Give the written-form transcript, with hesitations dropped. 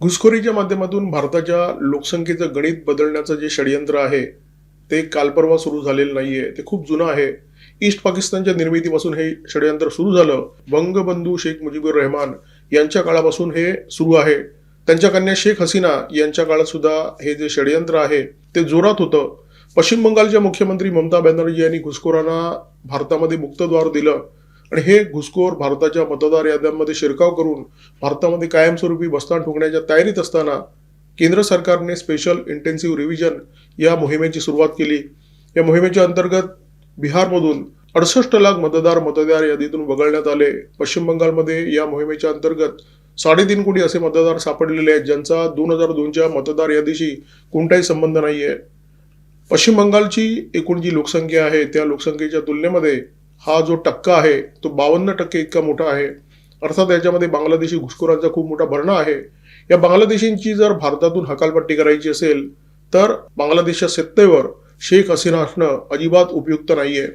घुसखोरीच्या माध्यमातून भारताच्या लोकसंख्येचं गणित बदलण्याचं जे षडयंत्र आहे, ते काल परवा सुरू झालेलं नाहीये. ते खूप जुनं आहे. ईस्ट पाकिस्तानच्या निर्मितीपासून हे षडयंत्र सुरू झालं. वंगबंधू शेख मुजीबुर रहमान यांच्या काळापासून हे सुरू आहे. त्यांच्या कन्या शेख हसीना यांच्या काळात सुद्धा हे जे षडयंत्र आहे, ते जोरात होतं. पश्चिम बंगालच्या मुख्यमंत्री ममता बॅनर्जी यांनी घुसखोरांना भारतामध्ये मुक्तद्वार दिलं आणि हे घुसखोर भारताच्या मतदार याद्यांमध्ये शिरकाव करून भारतामध्ये कायमस्वरूपी बस्तान ठोकण्याच्या तयारीत असताना केंद्र सरकारने स्पेशल इंटेन्सिव्ह रिव्हिजन या मोहिमेची सुरुवात केली. या मोहिमेच्या अंतर्गत बिहारमधून 68 लाख मतदार यादीतून वगळण्यात आले. पश्चिम बंगालमध्ये या मोहिमेच्या अंतर्गत 3.5 कोटी असे मतदार सापडलेले आहेत, ज्यांचा 2002च्या मतदार यादीशी कोणताही संबंध नाहीये. पश्चिम बंगालची एकूण जी लोकसंख्या आहे, त्या लोकसंख्येच्या तुलनेमध्ये हा जो टक्का आहे तो 52% इतका मोठा आहे. अर्थात याच्यामध्ये बांगलादेशी घुसखोरांचा खूप मोठा भरणा आहे. या बांगलादेशींची जर भारतातून हकालपट्टी करायची असेल तर बांगलादेशच्या सत्तेवर शेख हसीना असणं अजिबात उपयुक्त नाहीये.